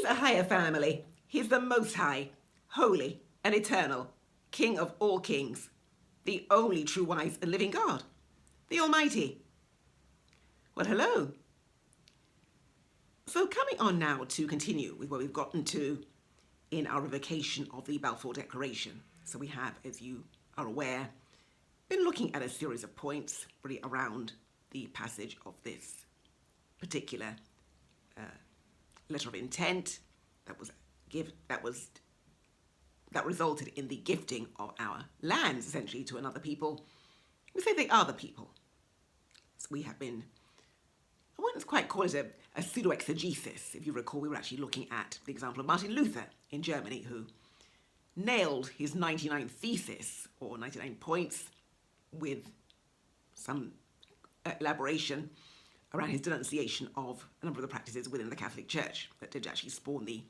He's a higher family. He's the Most High, holy and eternal, King of all kings, the only true, wise, and living God, the Almighty. Well, hello. So coming on now to continue with what we've gotten to in our revocation of the Balfour Declaration. So we have, as you are aware, been looking at a series of points really around the passage of this particular letter of intent that resulted in the gifting of our lands essentially to another people. We say they are the people. So we have been, I wouldn't quite call it a pseudo-exegesis. If you recall, we were actually looking at the example of Martin Luther in Germany, who nailed his 99 thesis, or 99 points, with some elaboration around his denunciation of a number of the practices within the Catholic Church that did actually spawn the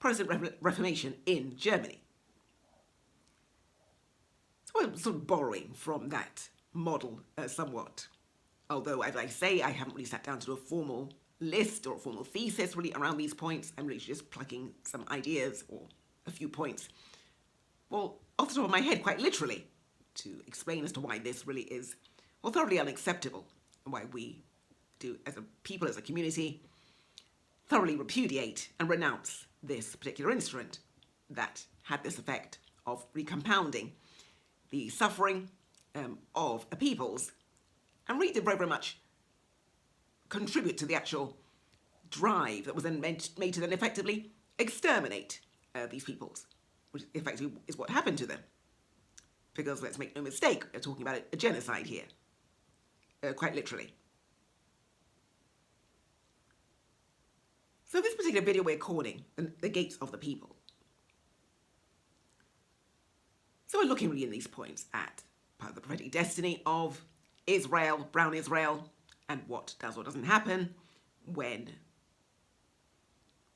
Protestant Reformation in Germany. So I'm sort of borrowing from that model somewhat. Although, as I say, I haven't really sat down to do a formal list or a formal thesis really around these points. I'm really just plucking some ideas or a few points, well, off the top of my head, quite literally, to explain as to why this really is, well, thoroughly unacceptable, and why we do, as a people, as a community, thoroughly repudiate and renounce this particular instrument that had this effect of recompounding the suffering of a people's, and really did very, very much contribute to the actual drive that was then made to then effectively exterminate these peoples, which effectively is what happened to them. Because let's make no mistake, we're talking about a genocide here, quite literally. So this particular video we're calling The Gates of the People. So we're looking really in these points at part of the prophetic destiny of Israel, brown Israel, and what does or doesn't happen when,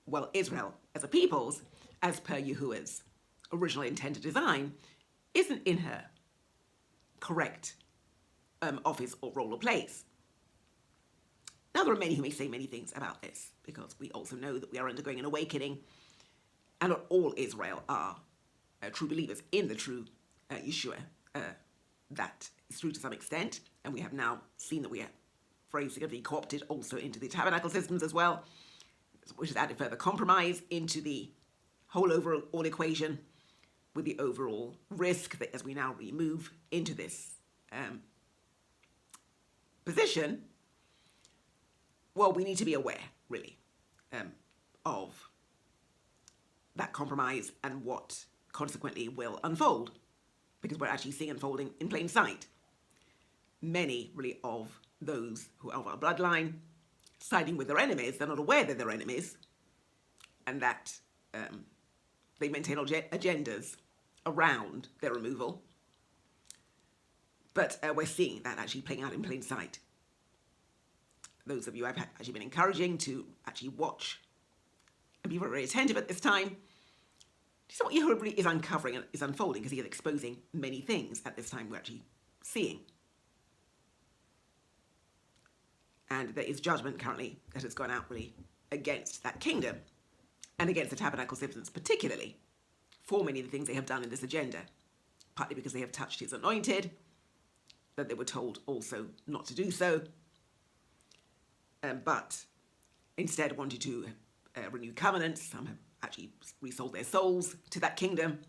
well, Israel as a people's, as per Yahuwah's original intended design, isn't in her correct office or role or place. Now, there are many who may say many things about this, because we also know that we are undergoing an awakening, and not all Israel are true believers in the true Yeshua. That is true to some extent, and we have now seen that we are very significantly co-opted also into the tabernacle systems as well, which has added further compromise into the whole overall equation, with the overall risk that as we now move into this position, well, we need to be aware, really, of that compromise and what consequently will unfold, because we're actually seeing unfolding in plain sight. Many, really, of those who are of our bloodline siding with their enemies, they're not aware they're their enemies, and that they maintain agendas around their removal. But we're seeing that actually playing out in plain sight. Those of you I've actually been encouraging to actually watch and be very, very attentive at this time. Just what Yahuwah really is uncovering and is unfolding, because he is exposing many things at this time we're actually seeing. And there is judgment currently that has gone out really against that kingdom and against the tabernacle citizens particularly for many of the things they have done in this agenda, partly because they have touched his anointed, that they were told also not to do so, but instead wanted to renew covenants. Some have actually resold their souls to that kingdom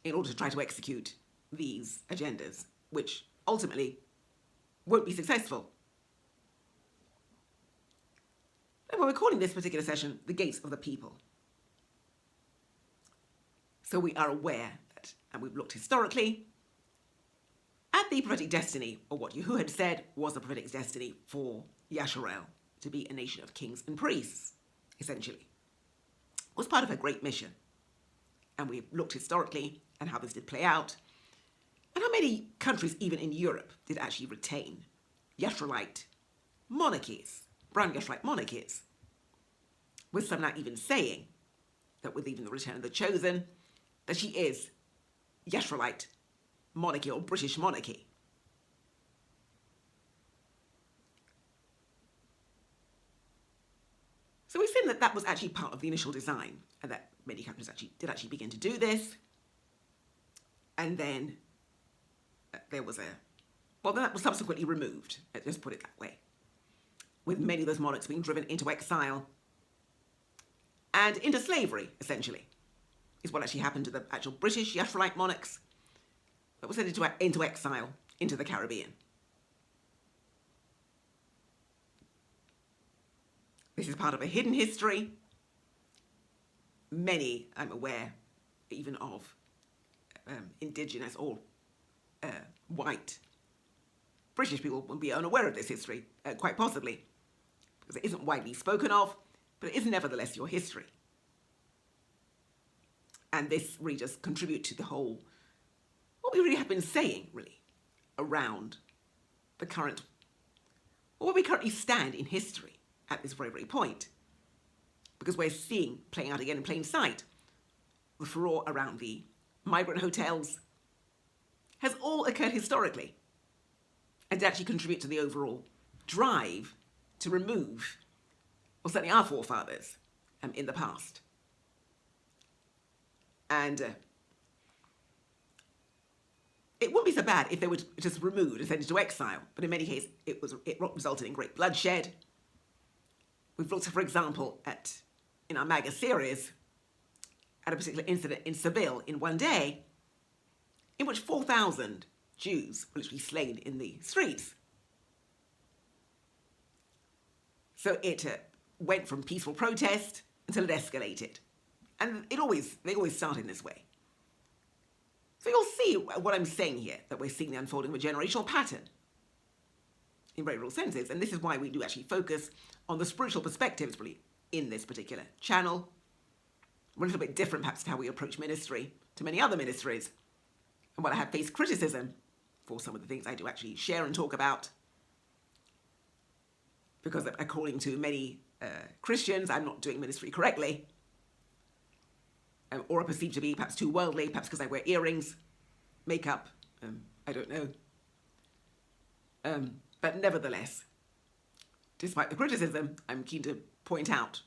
in order to try to execute these agendas, which ultimately won't be successful. And we're calling this particular session The Gates of the People. So we are aware that, and we've looked historically at the prophetic destiny, or what Yahuwah had said was the prophetic destiny for Yasharel, to be a nation of kings and priests, essentially, was part of her great mission. And we've looked historically at how this did play out, and how many countries, even in Europe, did actually retain Yasharelite monarchies, brown Yasharelite monarchies, with some now even saying that with even the return of the chosen, that she is Yasharelite monarchy or British monarchy. So we've seen that that was actually part of the initial design, and that many countries did actually begin to do this. And then there was that was subsequently removed, let's just put it that way, with many of those monarchs being driven into exile and into slavery, essentially, is what actually happened to the actual British Yashurite monarchs that were sent into exile into the Caribbean. This is part of a hidden history. Many, I'm aware, even of indigenous or white British people will be unaware of this history, quite possibly, because it isn't widely spoken of, but it is nevertheless your history. And this really does contribute to the whole, what we really have been saying, really, around the current, or where we currently stand in history at this very, very point. Because we're seeing, playing out again in plain sight, the furore around the migrant hotels has all occurred historically and to actually contribute to the overall drive to remove, or certainly our forefathers in the past. And it wouldn't be so bad if they were just removed and sent into exile, but in many cases it resulted in great bloodshed. We've looked, for example, in our MAGA series, at a particular incident in Seville in one day, in which 4,000 Jews were literally slain in the streets. So it went from peaceful protest until it escalated. And they always start in this way. So you'll see what I'm saying here, that we're seeing the unfolding of a generational pattern in very real senses. And this is why we do actually focus on the spiritual perspectives, really, in this particular channel. We're a little bit different, perhaps, to how we approach ministry to many other ministries. And while I have faced criticism for some of the things I do actually share and talk about, because according to many Christians, I'm not doing ministry correctly, or are perceived to be perhaps too worldly, perhaps because I wear earrings, makeup, I don't know. But nevertheless, despite the criticism, I'm keen to point out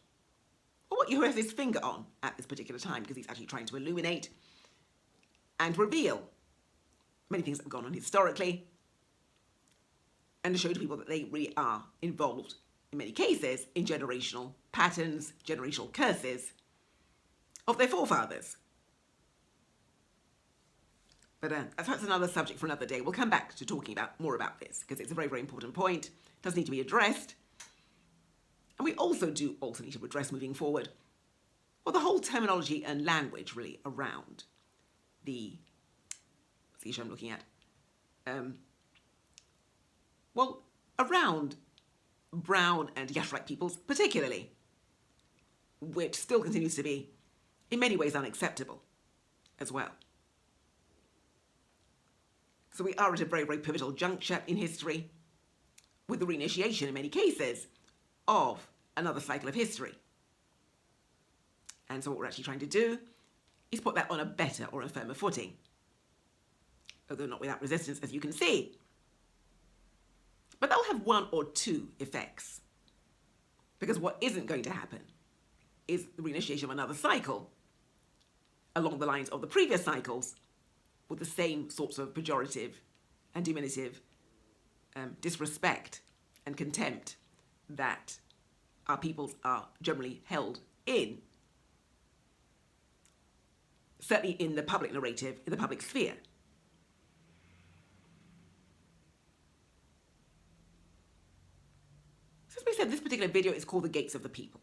what he has his finger on at this particular time, because he's actually trying to illuminate and reveal many things that have gone on historically, and to show to people that they really are involved, in many cases, in generational patterns, generational curses of their forefathers. But that's another subject for another day. We'll come back to talking more about this, because it's a very, very important point. It does need to be addressed. And we also need to address moving forward, well, the whole terminology and language really around the issue I'm looking at. Around brown and Yashurite peoples particularly, which still continues to be, in many ways, unacceptable as well. So we are at a very, very pivotal juncture in history, with the reinitiation, in many cases, of another cycle of history. And so what we're actually trying to do is put that on a better or a firmer footing, although not without resistance, as you can see. But that'll have one or two effects, because what isn't going to happen is the reinitiation of another cycle along the lines of the previous cycles, with the same sorts of pejorative and diminutive disrespect and contempt that our peoples are generally held in, certainly in the public narrative, in the public sphere. So as we said, this particular video is called The Gates of the People.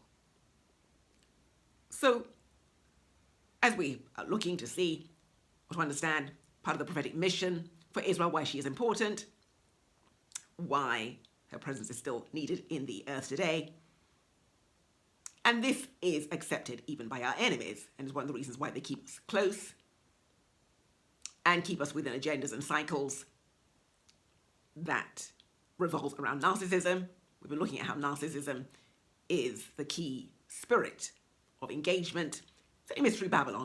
So, as we are looking to see or to understand part of the prophetic mission for Israel, why she is important, why her presence is still needed in the earth today, and this is accepted even by our enemies, and is one of the reasons why they keep us close and keep us within agendas and cycles that revolve around narcissism. We've been looking at how narcissism is the key spirit of engagement, certainly Mystery Babylon,